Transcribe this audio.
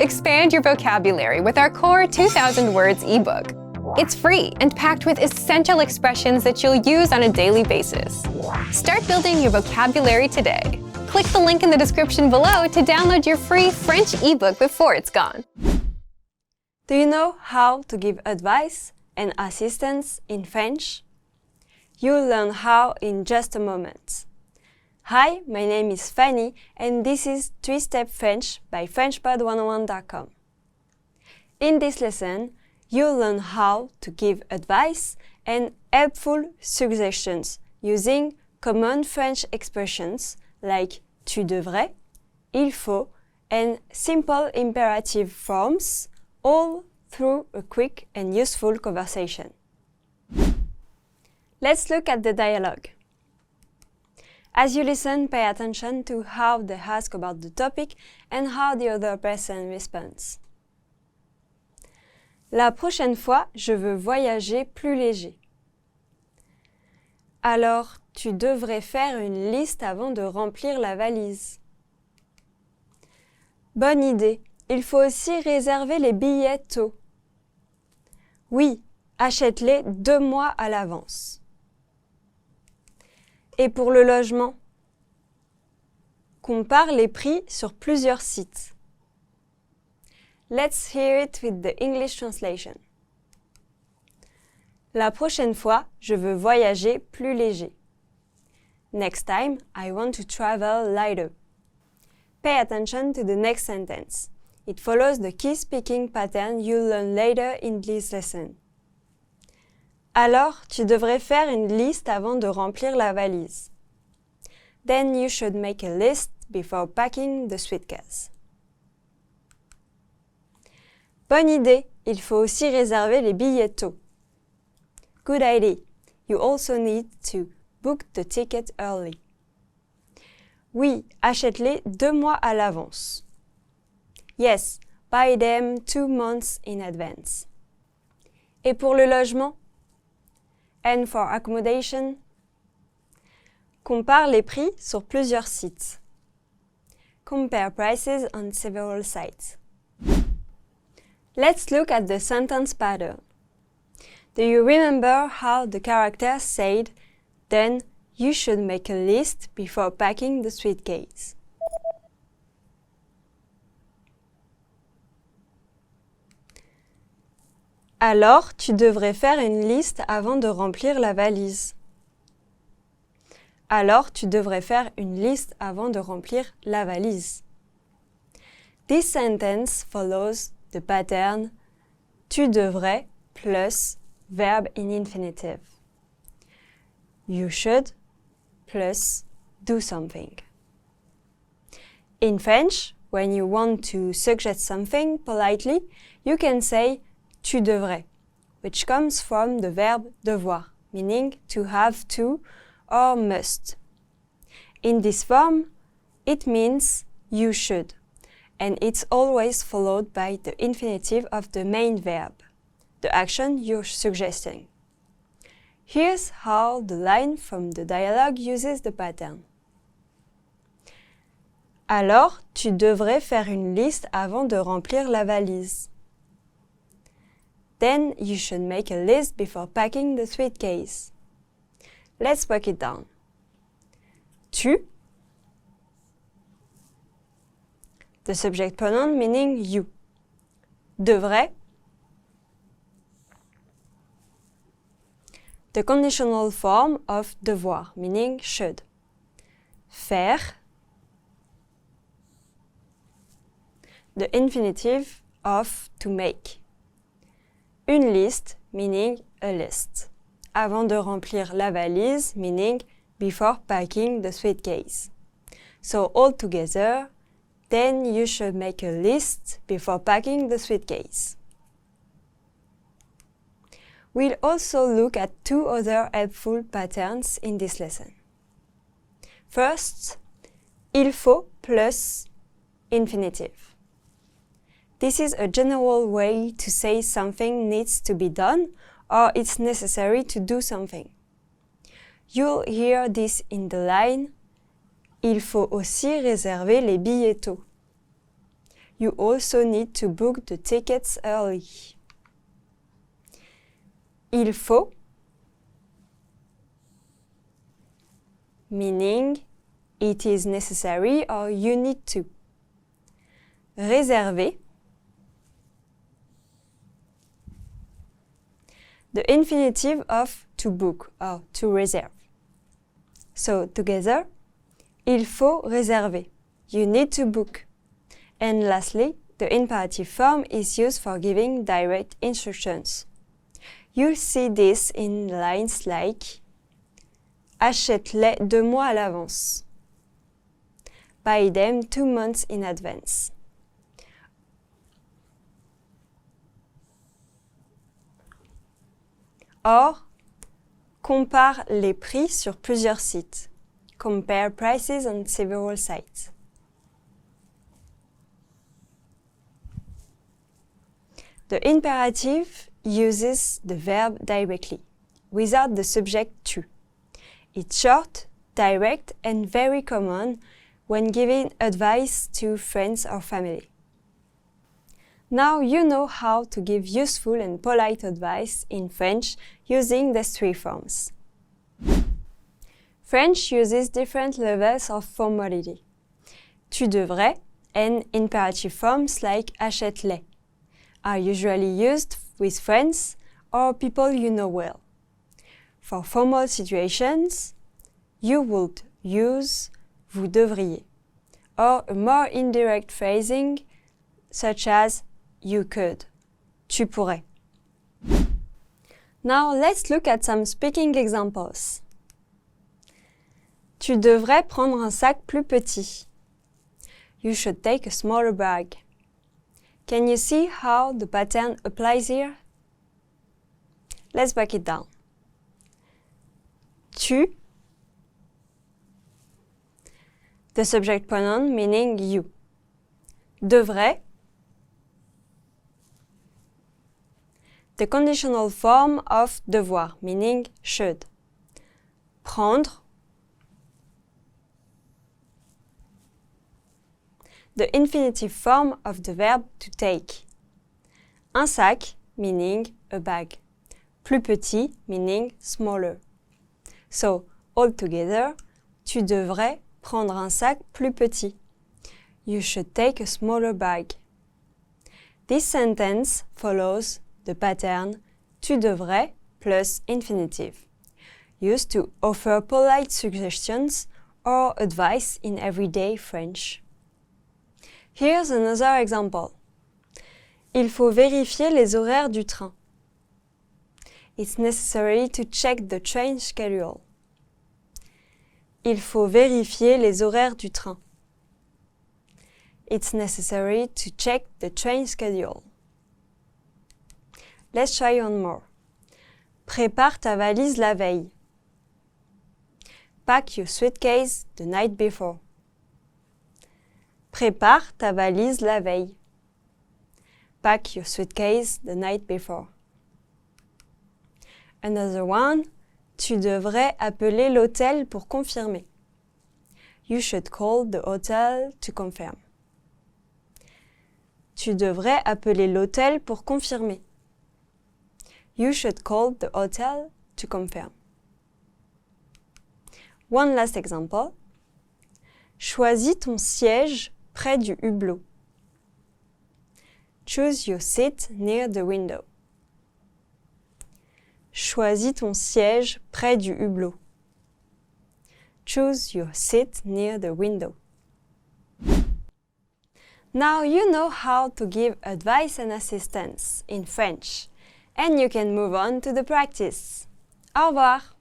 Expand your vocabulary with our core 2,000 words ebook. It's free and packed with essential expressions that you'll use on a daily basis. Start building your vocabulary today. Click the link in the description below to download your free French ebook before it's gone. Do you know how to give advice and assistance in French? You'll learn how in just a moment. Hi, my name is Fanny, and this is 3-Step French by FrenchPod101.com. In this lesson, you'll learn how to give advice and helpful suggestions using common French expressions like tu devrais, il faut, and simple imperative forms, all through a quick and useful conversation. Let's look at the dialogue. As you listen, pay attention to how they ask about the topic and how the other person responds. La prochaine fois, je veux voyager plus léger. Alors, tu devrais faire une liste avant de remplir la valise. Bonne idée. Il faut aussi réserver les billets tôt. Oui, achète-les 2 mois à l'avance. Et pour le logement, compare les prix sur plusieurs sites. Let's hear it with the English translation. La prochaine fois, je veux voyager plus léger. Next time, I want to travel lighter. Pay attention to the next sentence. It follows the key speaking pattern you'll learn later in this lesson. Alors, tu devrais faire une liste avant de remplir la valise. Then you should make a list before packing the suitcase. Bonne idée, il faut aussi réserver les billets tôt. Good idea, you also need to book the ticket early. Oui, achète-les 2 mois à l'avance. Yes, buy them 2 months in advance. Et pour le logement? And for accommodation? Compare les prix sur plusieurs sites. Compare prices on several sites. Let's look at the sentence pattern. Do you remember how the character said, then you should make a list before packing the suitcase? Alors, tu devrais faire une liste avant de remplir la valise. Alors, tu devrais faire une liste avant de remplir la valise. This sentence follows the pattern tu devrais plus verb in infinitive. You should plus do something. In French, when you want to suggest something politely, you can say tu devrais, which comes from the verb devoir, meaning to have to or must. In this form, it means you should, and it's always followed by the infinitive of the main verb, the action you're suggesting. Here's how the line from the dialogue uses the pattern. Alors, tu devrais faire une liste avant de remplir la valise. Then you should make a list before packing the suitcase. Let's break it down. Tu, the subject pronoun meaning you. Devrais, the conditional form of devoir meaning should. Faire, the infinitive of to make. Une liste, meaning a list. Avant de remplir la valise, meaning before packing the suitcase. So all together, then you should make a list before packing the suitcase. We'll also look at 2 other helpful patterns in this lesson. First, il faut plus infinitive. This is a general way to say something needs to be done or it's necessary to do something. You'll hear this in the line « Il faut aussi réserver les billets tôt ». You also need to book the tickets early. Il faut, meaning it is necessary or you need to. Réserver, the infinitive of to book or to reserve. So together, il faut réserver. You need to book. And lastly, the imperative form is used for giving direct instructions. You'll see this in lines like achète-les 2 mois à l'avance. Buy them 2 months in advance. Or, compare les prix sur plusieurs sites. Compare prices on several sites. The imperative uses the verb directly, without the subject to. It's short, direct, and very common when giving advice to friends or family. Now you know how to give useful and polite advice in French using these 3 forms. French uses different levels of formality. Tu devrais and imperative forms like achète-les are usually used with friends or people you know well. For formal situations, you would use vous devriez, or a more indirect phrasing such as you could, tu pourrais. Now let's look at some speaking examples. Tu devrais prendre un sac plus petit. You should take a smaller bag. Can you see how the pattern applies here? Let's break it down. Tu, the subject pronoun meaning you. Devrais, the conditional form of devoir meaning should. Prendre, the infinitive form of the verb to take. Un sac meaning a bag. Plus petit meaning smaller. So, all together, tu devrais prendre un sac plus petit. You should take a smaller bag. This sentence follows the pattern tu devrais plus infinitive, used to offer polite suggestions or advice in everyday French. Here's another example. Il faut vérifier les horaires du train. It's necessary to check the train schedule. Il faut vérifier les horaires du train. It's necessary to check the train schedule. Let's try one more. Prépare ta valise la veille. Pack your suitcase the night before. Prépare ta valise la veille. Pack your suitcase the night before. Another one, tu devrais appeler l'hôtel pour confirmer. You should call the hotel to confirm. Tu devrais appeler l'hôtel pour confirmer. You should call the hotel to confirm. One last example. Choisis ton siège près du hublot. Choose your seat near the window. Choisis ton siège près du hublot. Choose your seat near the window. Now you know how to give advice and assistance in French, and you can move on to the practice. Au revoir!